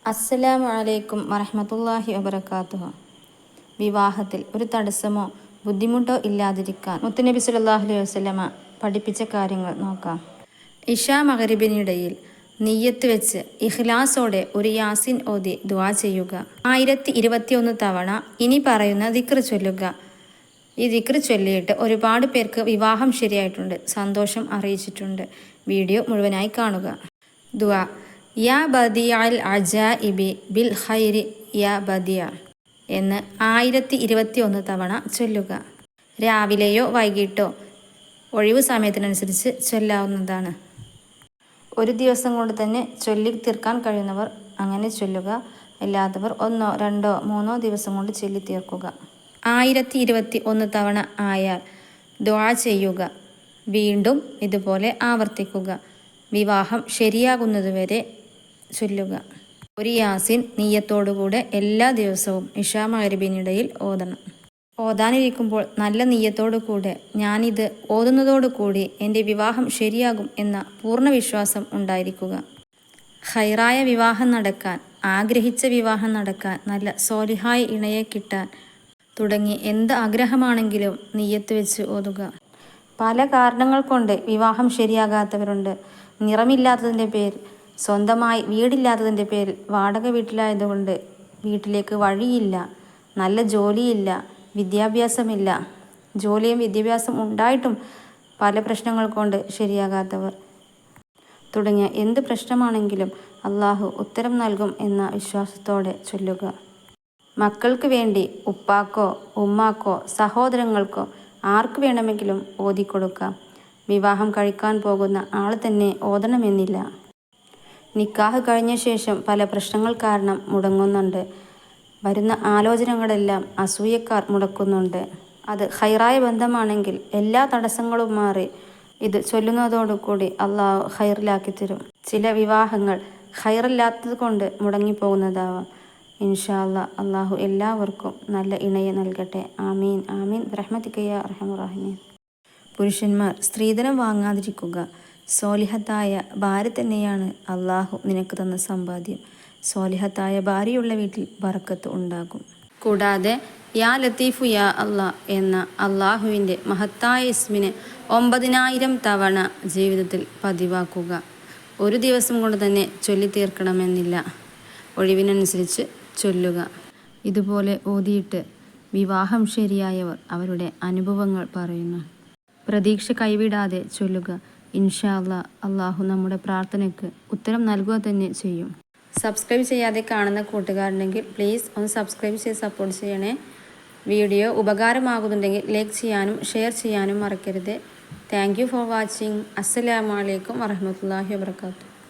അസ്സലാമു അലൈക്കും വറഹ്മത്തുള്ളാഹി വബറകാതുഹു. വിവാഹത്തിൽ ഒരു തടസ്സമോ ബുദ്ധിമുട്ടോ ഇല്ലാതിരിക്കാൻ മുത്തുനബി സല്ലല്ലാഹു അലൈഹി വസല്ലമ പഠിപ്പിച്ച കാര്യങ്ങൾ നോക്കാം. ഇശാ മഗ്‌രിബിനിടയിൽ നിയ്യത്ത് വെച്ച് ഇഖ്ലാസോടെ ഒരു യാസീൻ ഓതി ദുആ ചെയ്യുക. 1021 തവണ ഇനി പറയുന്ന ദിക്ർ ചൊല്ലുക. ഈ ദിക്ർ ചൊല്ലിയിട്ട് ഒരുപാട് പേർക്ക് വിവാഹം ശരിയായിട്ടുണ്ട്, സന്തോഷം അറിയിച്ചിട്ടുണ്ട്. വീഡിയോ മുഴുവനായി കാണുക. ദുആ: യാ ബദിഅൽ അജാഇബി ബിൽ ഖൈരി യാ ബദിഅ എന്ന് 1021 തവണ ചൊല്ലുക. രാവിലെയോ വൈകിട്ടോ ഒഴിവു സമയത്തിനനുസരിച്ച് ചൊല്ലാവുന്നതാണ്. ഒരു ദിവസം കൊണ്ട് തന്നെ ചൊല്ലി തീർക്കാൻ കഴിയുന്നവർ അങ്ങനെ ചൊല്ലുക. അല്ലാത്തവർ 1, 2, 3 ദിവസം കൊണ്ട് ചൊല്ലി തീർക്കുക. 1021 തവണ ആയാൽ ദുആ ചെയ്യുക. വീണ്ടും ഇതുപോലെ ആവർത്തിക്കുക. വിവാഹം ശരിയാകുന്നതുവരെ ചൊല്ലുക. ഒരു യാസീൻ നിയ്യത്തോടുകൂടെ എല്ലാ ദിവസവും ഇശാ മഗ്‌രിബിനിടയിൽ ഓതണം. ഓതാനിരിക്കുമ്പോൾ നല്ല നിയ്യത്തോടുകൂടെ ഞാനിത് ഓതുന്നതോടുകൂടി എൻ്റെ വിവാഹം ശരിയാകും എന്ന പൂർണ്ണ വിശ്വാസം ഉണ്ടായിരിക്കുക. ഖൈറായ വിവാഹം നടക്കാൻ, ആഗ്രഹിച്ച വിവാഹം നടക്കാൻ, നല്ല സ്വാലിഹായ ഇണയെ കിട്ടാൻ തുടങ്ങി എന്ത് ആഗ്രഹമാണെങ്കിലും നിയ്യത്ത് വെച്ച് ഓതുക. പല കാരണങ്ങൾ കൊണ്ട് വിവാഹം ശരിയാകാത്തവരുണ്ട്. നിറമില്ലാത്തതിൻ്റെ പേരിൽ, സ്വന്തമായി വീടില്ലാത്തതിൻ്റെ പേരിൽ, വാടക വീട്ടിലായതുകൊണ്ട് വീട്ടിലേക്ക് വഴിയില്ല, നല്ല ജോലിയില്ല, വിദ്യാഭ്യാസമില്ല, ജോലിയും വിദ്യാഭ്യാസം ഉണ്ടായിട്ടും പല പ്രശ്നങ്ങൾ കൊണ്ട് ശരിയാകാത്തവർ തുടങ്ങിയ എന്ത് പ്രശ്നമാണെങ്കിലും അള്ളാഹു ഉത്തരം നൽകും എന്ന വിശ്വാസത്തോടെ ചൊല്ലുക. മക്കൾക്ക് വേണ്ടി ഉപ്പാക്കോ ഉമ്മാക്കോ സഹോദരങ്ങൾക്കോ ആർക്ക് വേണമെങ്കിലും ഓതിക്കൊടുക്കാം. വിവാഹം കഴിക്കാൻ പോകുന്ന ആൾ തന്നെ ഓതണമെന്നില്ല. നിക്കാഹ് കഴിഞ്ഞ ശേഷം പല പ്രശ്നങ്ങൾ കാരണം മുടങ്ങുന്നുണ്ട്. വരുന്ന ആലോചനകളെല്ലാം അസൂയക്കാർ മുടക്കുന്നുണ്ട്. അത് ഖൈറായ ബന്ധമാണെങ്കിൽ എല്ലാ തടസ്സങ്ങളും മാറി ഇത് ചൊല്ലുന്നതോടുകൂടി അള്ളാഹു ഖൈറിലാക്കി തരും. ചില വിവാഹങ്ങൾ ഖൈറല്ലാത്തത് കൊണ്ട് മുടങ്ങിപ്പോകുന്നതാവാം. ഇൻഷാ അല്ലാഹ് അള്ളാഹു എല്ലാവർക്കും നല്ല ഇണയെ നൽകട്ടെ. ആമീൻ ആമീൻ ബിറഹ്മതിക യാ അർഹമർ റഹീമീൻ. പുരുഷന്മാർ സ്ത്രീധനം വാങ്ങാതിരിക്കുക. സ്വാലിഹത്തായ ഭാര്യ തന്നെയാണ് അള്ളാഹു നിനക്ക് തന്ന സമ്പാദ്യം. സ്വാലിഹത്തായ ഭാര്യയുള്ള വീട്ടിൽ ബറക്കത്ത് ഉണ്ടാകും. കൂടാതെ യാ ലത്തീഫു യാ അല്ലാ എന്ന അള്ളാഹുവിൻ്റെ മഹത്തായ ഇസ്മിനെ 9000 തവണ ജീവിതത്തിൽ പതിവാക്കുക. ഒരു ദിവസം കൊണ്ട് തന്നെ ചൊല്ലി തീർക്കണമെന്നില്ല, ഒഴിവിനനുസരിച്ച് ചൊല്ലുക. ഇതുപോലെ ഓതിയിട്ട് വിവാഹം ശരിയായവർ അവരുടെ അനുഭവങ്ങൾ പറയുന്നു. പ്രതീക്ഷ കൈവിടാതെ ചൊല്ലുക. ഇൻഷാ അല്ലാഹ് അള്ളാഹു നമ്മുടെ പ്രാർത്ഥനയ്ക്ക് ഉത്തരം നൽകുക തന്നെ ചെയ്യും. സബ്സ്ക്രൈബ് ചെയ്യാതെ കാണുന്ന കൂട്ടുകാരുണ്ടെങ്കിൽ പ്ലീസ് ഒന്ന് സബ്സ്ക്രൈബ് ചെയ്ത് സപ്പോർട്ട് ചെയ്യണേ. വീഡിയോ ഉപകാരമാകുന്നുണ്ടെങ്കിൽ ലൈക്ക് ചെയ്യാനും ഷെയർ ചെയ്യാനും മറക്കരുത്. Thank you for watching. അസ്സലാമു അലൈക്കും വറഹ്മത്തുള്ളാഹി വബറകാതുഹു.